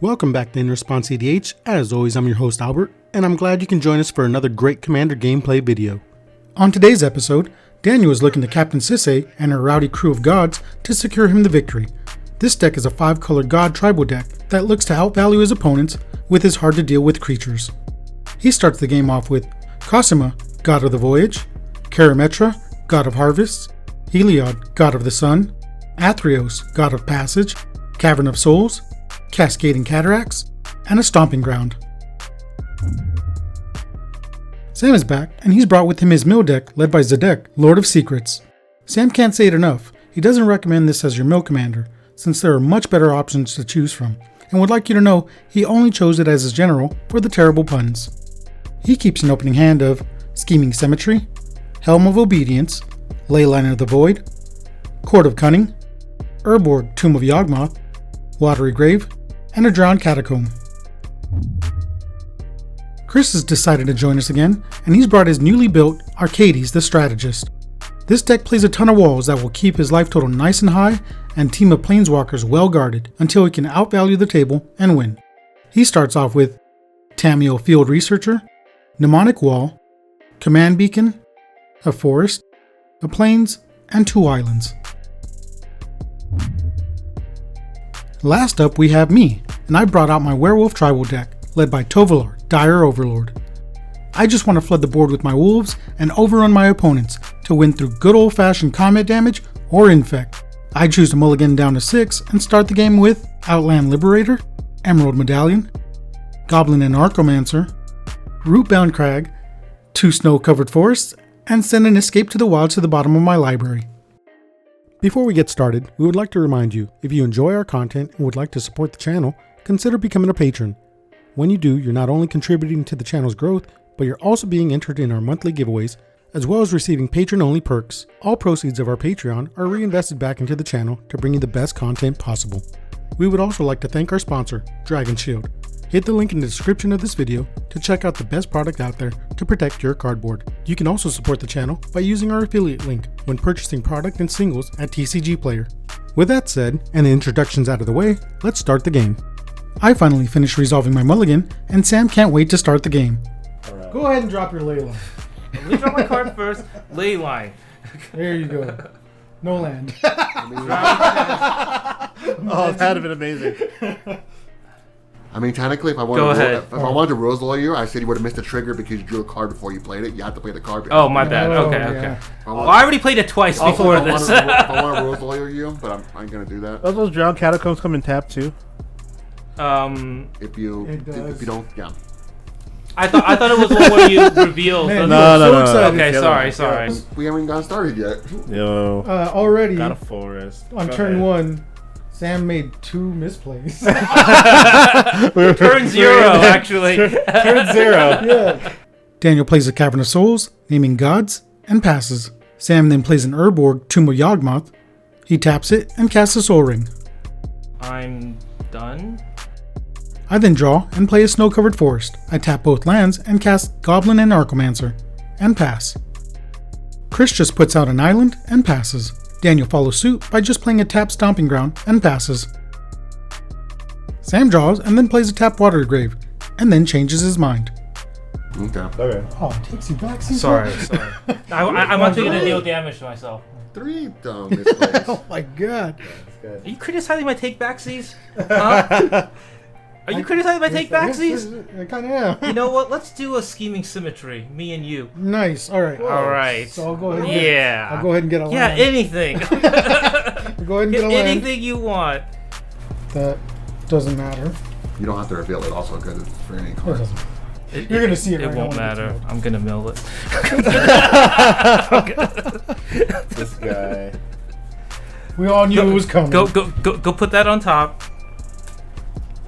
Welcome back to In Response EDH. As always, I'm your host Albert, and I'm glad you can join us for another great Commander gameplay video. On today's episode, Daniel is looking to Captain Sisay and her rowdy crew of gods to secure him the victory. This deck is a 5-color god tribal deck that looks to outvalue his opponents with his hard-to-deal-with creatures. He starts the game off with Cosima, god of the voyage, Karametra, god of harvests, Heliod, god of the sun, Athreos, god of passage, Cavern of souls, Cascading Cataracts, and a Stomping Ground. Sam is back, and he's brought with him his mill deck led by Szadek, Lord of Secrets. Sam can't say it enough, he doesn't recommend this as your mill commander, since there are much better options to choose from, and would like you to know he only chose it as his general for the terrible puns. He keeps an opening hand of Scheming Symmetry, Helm of Obedience, Leyline of the Void, Court of Cunning, Urborg, Tomb of Yawgmoth, Watery Grave, and a Drowned Catacomb. Chris has decided to join us again, and he's brought his newly built Arcades the Strategist. This deck plays a ton of walls that will keep his life total nice and high and team of planeswalkers well guarded until he can outvalue the table and win. He starts off with Tamiyo Field Researcher, Mnemonic Wall, Command Beacon, a Forest, a Plains, and 2 Islands. Last up we have me, and I brought out my Werewolf Tribal deck, led by Tovolar, Dire Overlord. I just want to flood the board with my wolves and overrun my opponents to win through good old-fashioned combat damage or infect. I choose to mulligan down to 6 and start the game with Outland Liberator, Emerald Medallion, Goblin and Archomancer, Rootbound Crag, 2 snow-covered forests, and send an Escape to the Wilds to the bottom of my library. Before we get started, we would like to remind you, if you enjoy our content and would like to support the channel, consider becoming a patron. When you do, you're not only contributing to the channel's growth, but you're also being entered in our monthly giveaways, as well as receiving patron-only perks. All proceeds of our Patreon are reinvested back into the channel to bring you the best content possible. We would also like to thank our sponsor, Dragon Shield. Hit the link in the description of this video to check out the best product out there to protect your cardboard. You can also support the channel by using our affiliate link when purchasing product and singles at TCG Player. With that said, and the introductions out of the way, let's start the game. I finally finished resolving my mulligan, and Sam can't wait to start the game. Right. Go ahead and drop your leyline. Let me draw my card first. Leyline. There you go. No land. Oh, that'd have been amazing. I mean, technically, if I wanted to Rose Lawyer you, I said you would have missed the trigger because you drew a card before you played it. You had to play the card. Oh, my bad. Okay. Well, I already played it twice before this. If I want to Rose Lawyer you, but I'm going to do that. Those Drowned Catacombs come in tap too. If you don't, yeah. I thought it was one where you reveal. No. Okay, sorry. We haven't gotten started yet. Yo. Already. Got a forest. On turn 1. Sam made 2 misplays. Turn 0, actually. Turn 0. Yeah. Daniel plays a Cavern of Souls, naming gods, and passes. Sam then plays an Urborg, Tomb of Yawgmoth. He taps it and casts a Soul Ring. I'm done. I then draw and play a snow-covered forest. I tap both lands and cast Goblin and Archomancer, and pass. Chris just puts out an island and passes. Daniel follows suit by just playing a tap Stomping Ground and passes. Sam draws and then plays a tap Watery Grave, and then changes his mind. Okay. Oh, it takes you back. Sorry. I'm not taking to deal damage to myself. 3 dumb misplays. Oh my god. Are you criticizing my take-backsies? Huh? Are you criticizing my take-backsies? I kind of am. You know what? Let's do a Scheming Symmetry. Me and you. Nice. All right. So I'll go ahead. I'll go ahead and get a land. Yeah, anything. Go ahead and get a land. Anything you want. That doesn't matter. You don't have to reveal it also because it's for any cards. You're going to see it right now. It won't matter. I'm going to mill it. This guy. We all knew it was coming. Go put that on top.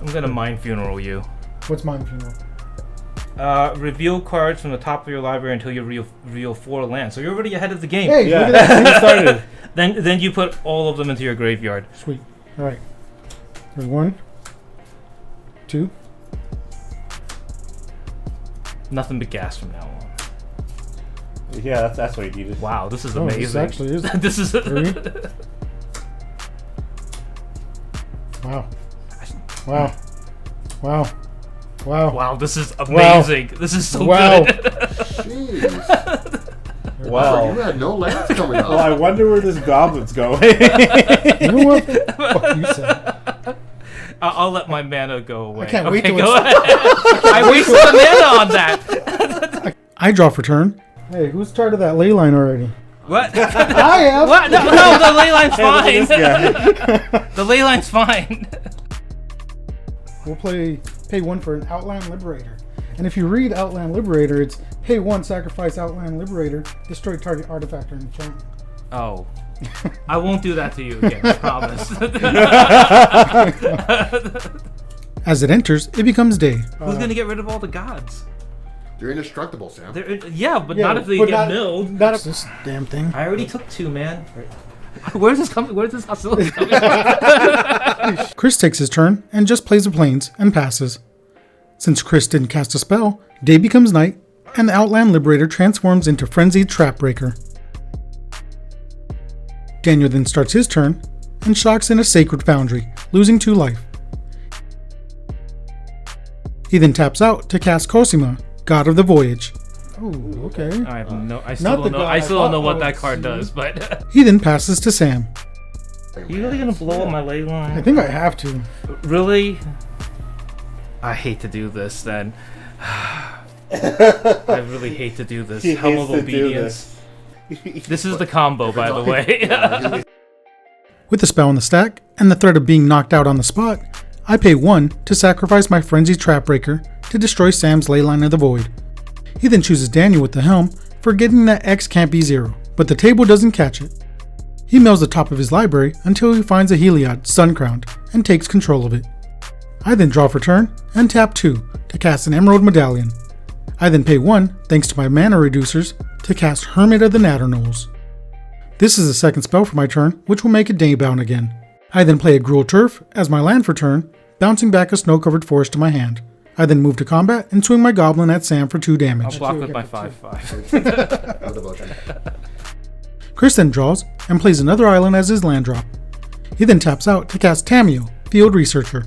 I'm gonna Mind Funeral you. What's Mind Funeral? Reveal cards from the top of your library until you reveal 4 lands. So you're already ahead of the game. Hey, Yeah, look at that. you started. Then you put all of them into your graveyard. Sweet. All right. There's 1, 2. Nothing but gas from now on. Yeah, that's what you needed. Wow, this is Oh, amazing. this actually is. This is 3. Wow. Wow. Wow. Wow. wow. This is amazing. This is so Wow. good. Jeez. Wow. You had no lands coming up. Well, I wonder where this goblin's going. You know what? Fuck you said. I'll let my mana go away. I can't wait till go it's... ahead. I wasted the mana on that. I draw for turn. Hey, who's tired of that ley line already? What? I am. What? No, the ley line's Hey, look fine. at this guy. The ley line's fine. We'll pay 1 for an Outland Liberator. And if you read Outland Liberator, it's pay 1, sacrifice Outland Liberator, destroy target artifact or enchantment. Oh. I won't do that to you again, I promise. As it enters, it becomes day. Who's gonna get rid of all the gods? They're indestructible, Sam. Yeah, but not if they get milled. Not if this damn thing. I already took 2, man. Where's this coming? Where's this hostility coming? Chris takes his turn and just plays the plains and passes. Since Chris didn't cast a spell, day becomes night, and the Outland Liberator transforms into Frenzied Trapbreaker. Daniel then starts his turn and shocks in a Sacred Foundry, losing 2 life. He then taps out to cast Cosima, God of the Voyage. Oh, okay. I still don't know what that card does, but He then passes to Sam. you really gonna blow up my ley I line? think I have to. Really? I hate to do this then. I really hate to do this. He Helm hates of to do Obedience. This is the combo, by the way. With the spell on the stack and the threat of being knocked out on the spot, I pay 1 to sacrifice my Frenzied Trapbreaker to destroy Sam's Leyline of the Void. He then chooses Daniel with the helm, forgetting that X can't be 0, but the table doesn't catch it. He mills the top of his library until he finds a Heliod Suncrowned and takes control of it. I then draw for turn and tap 2 to cast an Emerald Medallion. I then pay 1, thanks to my mana reducers, to cast Hermit of the Natternolls. This is the second spell for my turn, which will make it daybound again. I then play a Gruul Turf as my land for turn, bouncing back a snow-covered forest to my hand. I then move to combat and swing my Goblin at Sam for 2 I'll damage. block with my 5/5. No devotion. Chris then draws and plays another island as his land drop. He then taps out to cast Tamiyo, Field Researcher.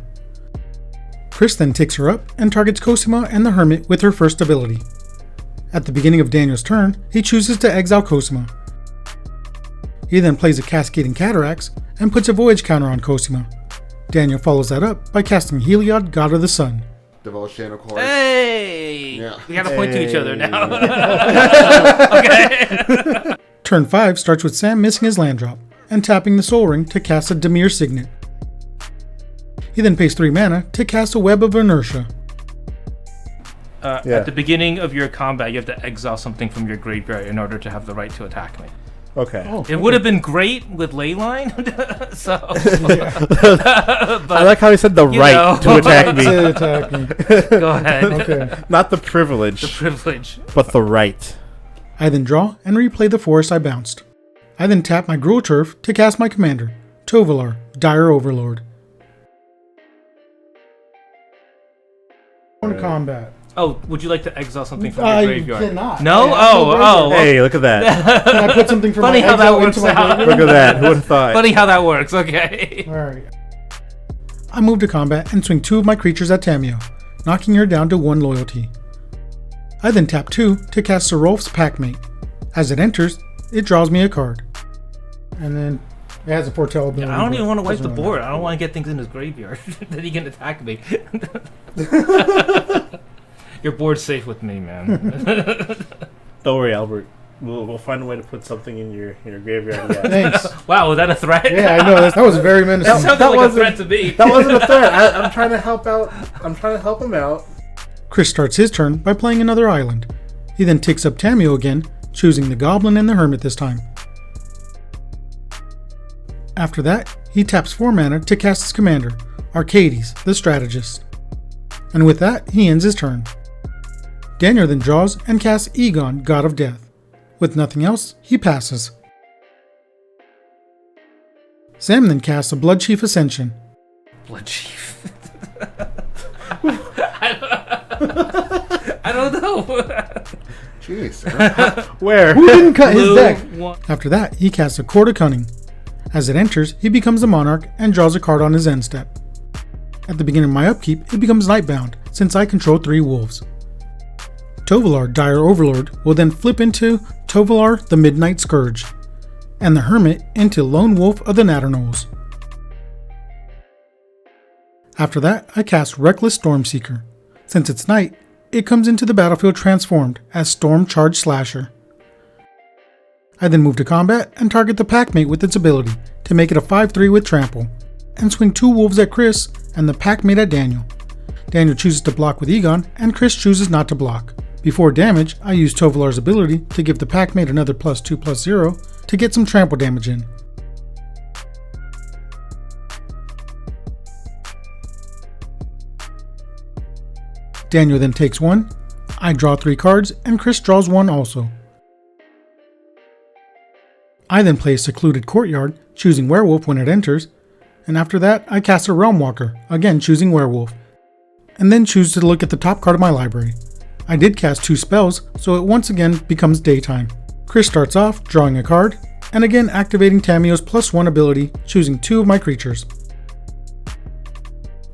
Chris then takes her up and targets Cosima and the Hermit with her first ability. At the beginning of Daniel's turn, he chooses to exile Cosima. He then plays a Cascading Cataracts and puts a Voyage counter on Cosima. Daniel follows that up by casting Heliod, God of the Sun. Devotion, of course. Hey! Yeah. We gotta point to each other now. Okay. Turn 5 starts with Sam missing his land drop and tapping the Soul Ring to cast a Dimir Signet. He then pays 3 mana to cast a Web of Inertia. At the beginning of your combat, you have to exile something from your graveyard in order to have the right to attack me. Okay. It would have been great with Leyline, so. I like how he said the You right know. to attack me. To attack me. Go ahead. Okay. Not the privilege, The privilege. but the right. I then draw and replay the forest I bounced. I then tap my Gruul Turf to cast my commander, Tovolar, Dire Overlord. On combat. Oh, would you like to exile something from I your graveyard? cannot. No? I have no Oh. Hey, look at that. Can I put something from Funny my how that exile works into my out. graveyard? Look at that. Who would have thought? Funny how that works, okay. Alright. I move to combat and swing 2 of my creatures at Tamiyo, knocking her down to 1 loyalty. I then tap 2 to cast Serolf's Packmate. As it enters, it draws me a card. And then it has a foretell ability. I don't but even want to wipe doesn't the really board. I don't want to get things in his graveyard. Then he can attack me. Your board's safe with me, man. Don't worry, Albert. We'll find a way to put something in your graveyard. Yeah. Thanks. Wow, was that a threat? Yeah, I know. That was very That menacing. sounded That like a wasn't- threat to me. That wasn't a threat. I'm trying to help out. I'm trying to help him out. Chris starts his turn by playing another island. He then takes up Tamiyo again, choosing the Goblin and the Hermit this time. After that, he taps 4 mana to cast his commander, Arcades, the Strategist. And with that, he ends his turn. Daniel then draws and casts Egon, God of Death. With nothing else, he passes. Sam then casts a Bloodchief Ascension. Bloodchief. I don't know. Jeez, sir. Where? Who didn't cut his Blue deck? one. After that, he casts a Court of Cunning. As it enters, he becomes a monarch and draws a card on his end step. At the beginning of my upkeep, it becomes Nightbound, since I control 3 wolves. Tovolar, Dire Overlord, will then flip into Tovolar, the Midnight Scourge, and the Hermit into Lone Wolf of the Natterknolls. After that, I cast Reckless Stormseeker. Since it's night, it comes into the battlefield transformed as Storm Charge Slasher. I then move to combat and target the Packmate with its ability to make it a 5/3 with Trample, and swing 2 wolves at Chris and the Packmate at Daniel. Daniel chooses to block with Egon, and Chris chooses not to block. Before damage, I use Tovolar's ability to give the Packmate another +2/+0 to get some trample damage in. Daniel then takes 1, I draw 3 cards, and Chris draws 1 also. I then play Secluded Courtyard, choosing Werewolf when it enters, and after that I cast a Realm Walker, again choosing Werewolf, and then choose to look at the top card of my library. I did cast 2 spells, so it once again becomes daytime. Chris starts off drawing a card, and again activating Tamiyo's +1 ability, choosing 2 of my creatures.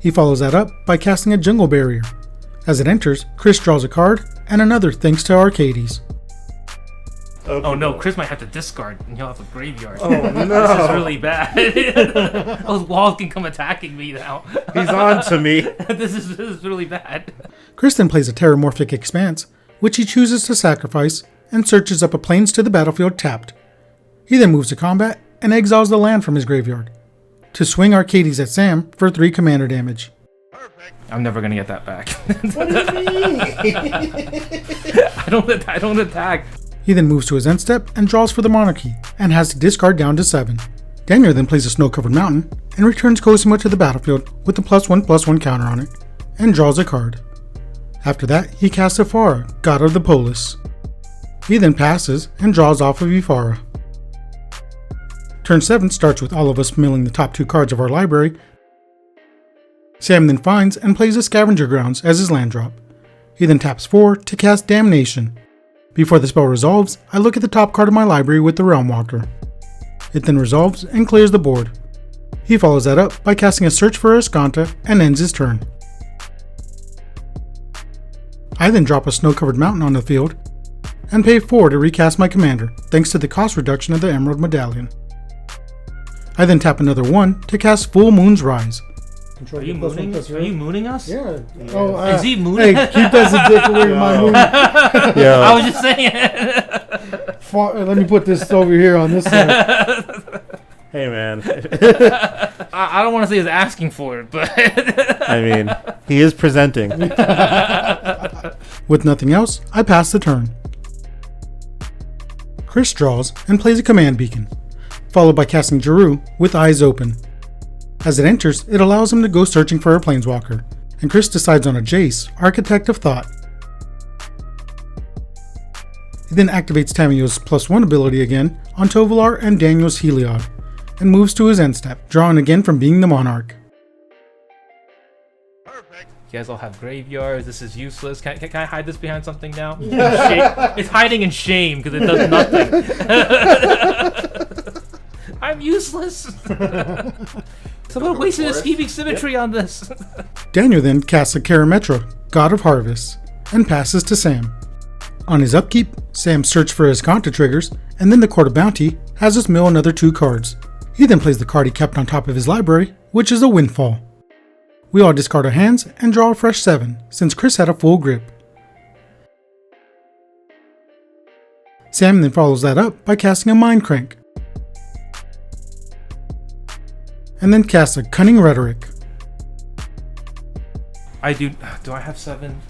He follows that up by casting a Jungle Barrier. As it enters, Chris draws a card, and another thanks to Arcades. Okay. Oh no, Chris might have to discard and he'll have a graveyard. Oh no. This is really bad. Those walls can come attacking me now. He's on to me. This is really bad. Chris then plays a Terramorphic Expanse, which he chooses to sacrifice, and searches up a Plains to the battlefield tapped. He then moves to combat and exiles the land from his graveyard, to swing Arcades at Sam for 3 commander damage. I'm never gonna get that back. What do you mean? I don't attack. He then moves to his end step and draws for the Monarchy, and has to discard down to 7. Daniel then plays a Snow-Covered Mountain, and returns Cosima to the battlefield with a +1/+1 counter on it, and draws a card. After that, he casts Ipharah, God of the Polis. He then passes and draws off of Ipharah. Turn 7 starts with all of us milling the top 2 cards of our library. Sam then finds and plays a Scavenger Grounds as his land drop. He then taps 4 to cast Damnation. Before the spell resolves, I look at the top card of my library with the Realm Walker. It then resolves and clears the board. He follows that up by casting a Search for Azcanta and ends his turn. I then drop a Snow-Covered Mountain on the field and pay 4 to recast my commander, thanks to the cost reduction of the Emerald Medallion. I then tap another 1 to cast Full Moon's Rise. Are you mooning us? Yeah. Oh, is he mooning? Hey, keep that dick away from my moon. Yeah. I was just saying. Let me put this over here on this side. Hey, man. I don't want to say he's asking for it, but I mean, he is presenting. With nothing else, I pass the turn. Chris draws and plays a Command Beacon, followed by casting Jeru with Eyes Open. As it enters, it allows him to go searching for a Planeswalker, and Chris decides on a Jace, Architect of Thought. He then activates Tamiyo's +1 ability again on Tovolar and Daniel's Heliod, and moves to his end step, drawing again from being the Monarch. you guys all have graveyards. This is useless. Can I hide this behind something now? It's hiding in shame because it does nothing. I'm useless. Someone wasted a scheming symmetry on this. Daniel then casts a Karametra, God of Harvest, and passes to Sam. On his upkeep, Sam searches for his Azcanta triggers, and then the Court of Bounty has us mill another 2 cards. He then plays the card he kept on top of his library, which is a Windfall. We all discard our hands and draw a fresh 7, since Chris had a full grip. Sam then follows that up by casting a Mind Crank, and then casts a Cunning Rhetoric. Do I have 7?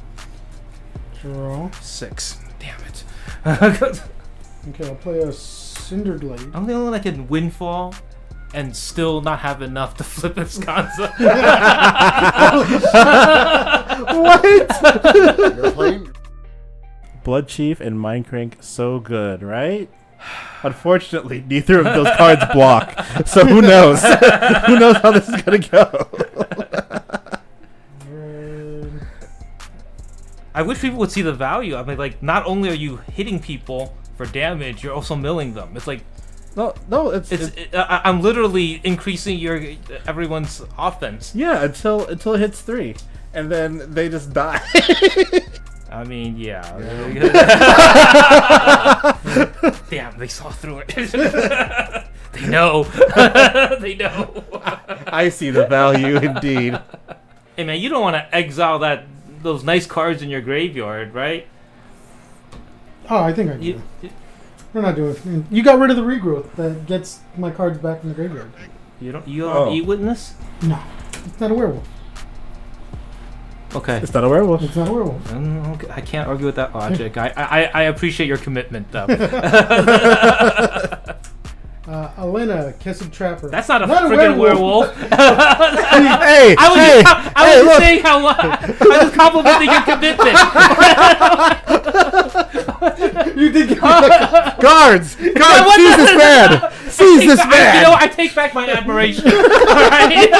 Draw. 6. Damn it. Okay, I'll play a Cinderglade. I'm the only one that can Windfall and still not have enough to flip Azcanta. What? You're playing? Blood Chief and Mind Crank so good, right? Unfortunately, neither of those cards block. So who knows? Who knows how this is going to go? I wish people would see the value. I mean, like, not only are you hitting people for damage, you're also milling them. It's like, I'm literally increasing everyone's offense. Yeah, until it hits 3, and then they just die. I mean, yeah. Damn, they saw through it. They know. They know. I see the value indeed. Hey man, you don't want to exile those nice cards in your graveyard, right? Oh, I think I do. We're not doing it. You got rid of the regrowth that gets my cards back in the graveyard. You don't eat witness? No, it's not a werewolf. Okay. It's not a werewolf. It's not a werewolf. Okay. I can't argue with that logic. I appreciate your commitment, though. Elena, Kessid Trapper. That's not a freaking werewolf. Hey, I was saying how I was complimenting your commitment. You did get guards, seize this man! Seize this man! I take back my admiration. All right.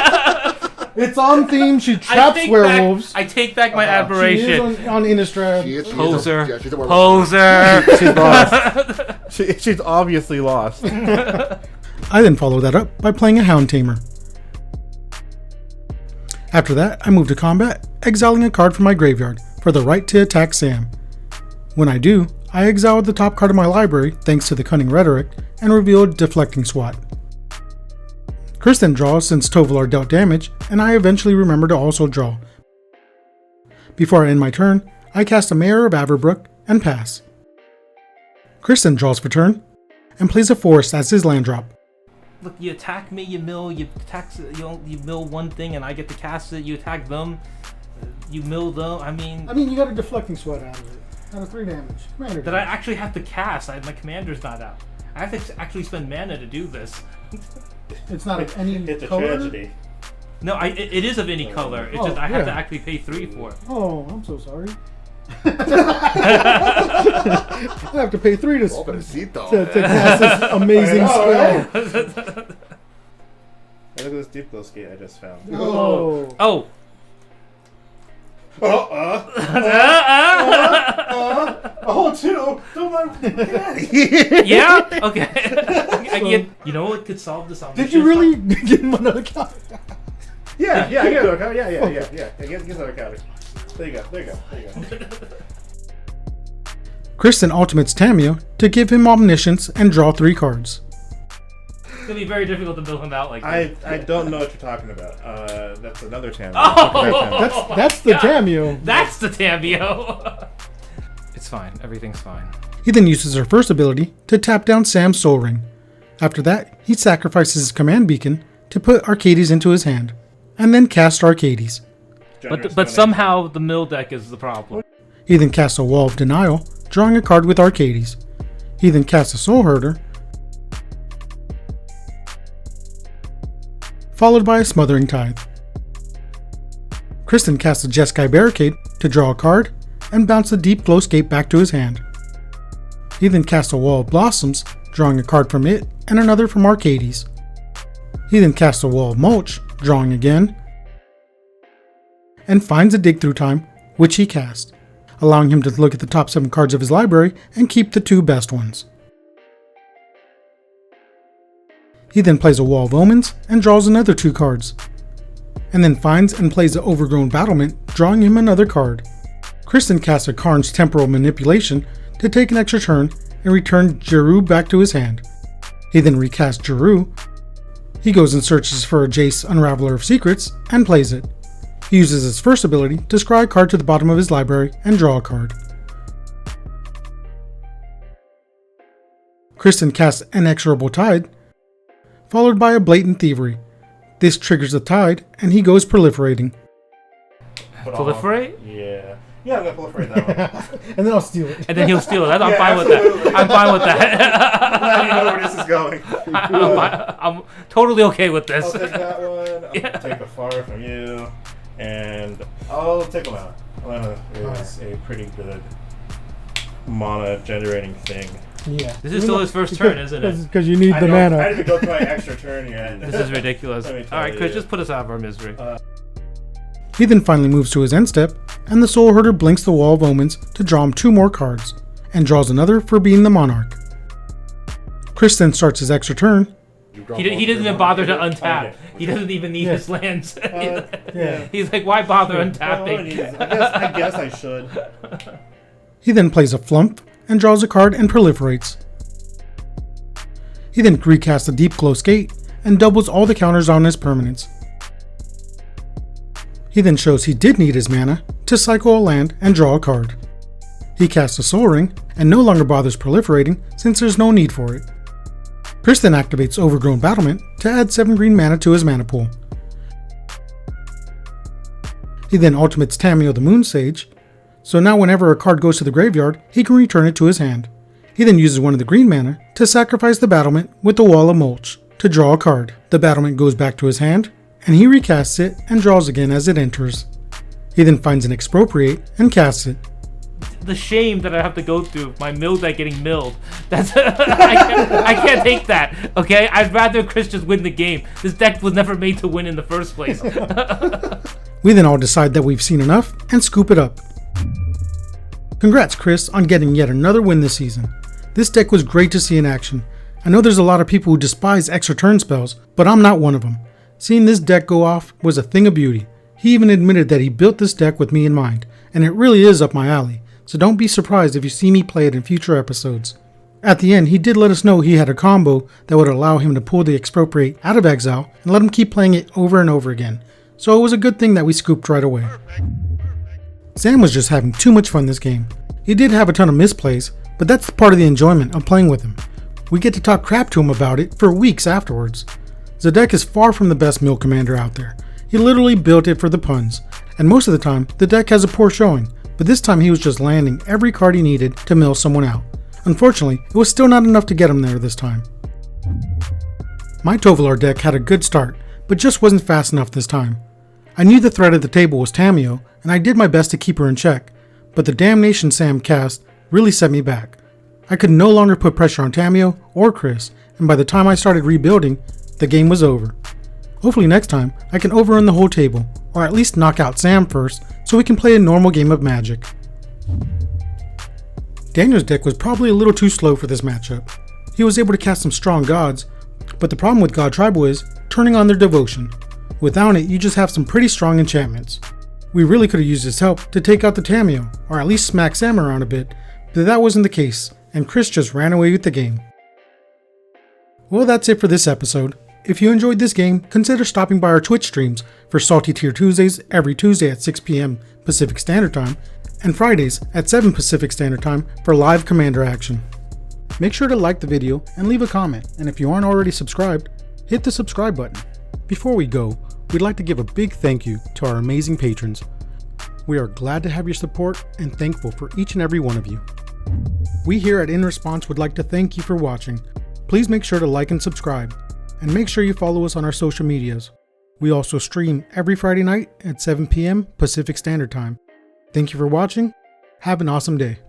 It's on theme. She traps werewolves. I take back my admiration. She is on Innistrad. Poser. She's a werewolf. Poser. She's lost. She's obviously lost. I then follow that up by playing a Hound Tamer. After that, I move to combat, exiling a card from my graveyard for the right to attack Sam. When I do, I exile the top card of my library thanks to the Cunning Rhetoric and reveal a Deflecting Swat. Chris then draws since Tovolar dealt damage, and I eventually remember to also draw. Before I end my turn, I cast a Mayor of Averbrook and pass. Chris then draws for turn, and plays a Forest as his land drop. Look, you attack me, you mill, you mill one thing and I get to cast it, you attack them, you mill them, I mean, you got a Deflecting Swat out of it. Out of 3 damage. Commander that damage. I actually have to cast, my commander's not out. I have to actually spend mana to do this. It's not of any It's a color? tragedy. No, it is of any color. It's just I have to actually pay 3 for it. Oh, I'm so sorry. I have to pay 3 to cast this amazing spell. Look at this deep glow skate I just found. Oh. Oh. Two. Don't mind. Yeah? Okay. You know what could solve this? Did you really give him another copy? Yeah, I get another counter. Yeah. Get another counter. There you go. Kristen ultimates Tamiyo to give him Omniscience and draw 3 cards. It's going to be very difficult to build him out like that. I don't know what you're talking about. That's another Tamiyo. Oh! That's the Tamiyo. That's the Tamiyo. It's fine. Everything's fine. He then uses her first ability to tap down Sam's Soul Ring. After that, he sacrifices his command beacon to put Arcades into his hand, and then casts Arcades. But somehow the mill deck is the problem. He then casts a Wall of Denial, drawing a card with Arcades. He then casts a Soul Herder, followed by a Smothering Tithe. Kristen casts a Jeskai Barricade to draw a card and bounce the Deep Glowscape back to his hand. He then casts a Wall of Blossoms, drawing a card from it and another from Arcades. He then casts a Wall of Mulch, drawing again, and finds a Dig Through Time, which he cast, allowing him to look at the top 7 cards of his library and keep the 2 best ones. He then plays a Wall of Omens and draws another 2 cards, and then finds and plays the Overgrown Battlement, drawing him another card. Kristen casts a Karn's Temporal Manipulation to take an extra turn and return Jiru back to his hand. He then recasts Jiru. He goes and searches for a Jace Unraveler of Secrets and plays it. He uses his first ability to scry a card to the bottom of his library and draw a card. Kristen casts Inexorable Tide, followed by a Blatant Thievery. This triggers the tide, and he goes Proliferating. Proliferate? Yeah. Yeah, I'm going to proliferate that one. And then I'll steal it. And then he'll steal it. I'm fine with that. I'm fine with that. Now you know where this is going. I'm totally okay with this. I'll take that one. I'll take a far from you. And I'll take Alana. Alana is a pretty good mana generating thing. Yeah. This is still his first turn, isn't it? Because you need the mana. I didn't go through my extra turn yet. This is ridiculous. Alright, Chris, just put us out of our misery. He then finally moves to his end step, and the Soul Herder blinks the Wall of Omens to draw him 2 more cards, and draws another for being the Monarch. Chris then starts his extra turn. He doesn't even bother to untap. He doesn't even need his lands. He's like, why bother untapping? I guess I should. He then plays a Flump and draws a card and proliferates. He then recasts a Deep Close Gate and doubles all the counters on his permanents. He then shows he did need his mana to cycle a land and draw a card. He casts a Soul Ring and no longer bothers proliferating since there's no need for it. Chris then activates Overgrown Battlement to add 7 green mana to his mana pool. He then ultimates Tamiyo the Moon Sage, so now whenever a card goes to the graveyard, he can return it to his hand. He then uses one of the green mana to sacrifice the Battlement with the Wall of Mulch to draw a card. The Battlement goes back to his hand, and he recasts it and draws again as it enters. He then finds an Expropriate and casts it. The shame that I have to go through, my mill deck getting milled. That's I can't take that. Okay, I'd rather Chris just win the game. This deck was never made to win in the first place. We then all decide that we've seen enough and scoop it up. Congrats, Chris, on getting yet another win this season. This deck was great to see in action. I know there's a lot of people who despise extra turn spells, but I'm not one of them. Seeing this deck go off was a thing of beauty. He even admitted that he built this deck with me in mind, and it really is up my alley. So don't be surprised if you see me play it in future episodes. At the end, he did let us know he had a combo that would allow him to pull the Expropriate out of exile and let him keep playing it over and over again. So it was a good thing that we scooped right away. Sam was just having too much fun this game. He did have a ton of misplays, but that's part of the enjoyment of playing with him. We get to talk crap to him about it for weeks afterwards. Szadek is far from the best mill commander out there. He literally built it for the puns, and most of the time, the deck has a poor showing. But this time he was just landing every card he needed to mill someone out. Unfortunately, it was still not enough to get him there this time. My Tovolar deck had a good start, but just wasn't fast enough this time. I knew the threat at the table was Tamiyo, and I did my best to keep her in check, but the Damnation Sam cast really set me back. I could no longer put pressure on Tamiyo or Chris, and by the time I started rebuilding, the game was over. Hopefully next time, I can overrun the whole table, or at least knock out Sam first, so we can play a normal game of Magic. Daniel's deck was probably a little too slow for this matchup. He was able to cast some strong gods, but the problem with God Tribal is turning on their devotion. Without it, you just have some pretty strong enchantments. We really could have used his help to take out the Tamiyo, or at least smack Sam around a bit, but that wasn't the case, and Chris just ran away with the game. Well, that's it for this episode. If you enjoyed this game, consider stopping by our Twitch streams for Salty Tier Tuesdays every Tuesday at 6 p.m. Pacific Standard Time, and Fridays at 7 Pacific Standard Time for live Commander action. Make sure to like the video and leave a comment, and if you aren't already subscribed, hit the subscribe button. Before we go, we'd like to give a big thank you to our amazing patrons. We are glad to have your support and thankful for each and every one of you. We here at In Response would like to thank you for watching. Please make sure to like and subscribe, and make sure you follow us on our social medias. We also stream every Friday night at 7 p.m. Pacific Standard Time. Thank you for watching. Have an awesome day.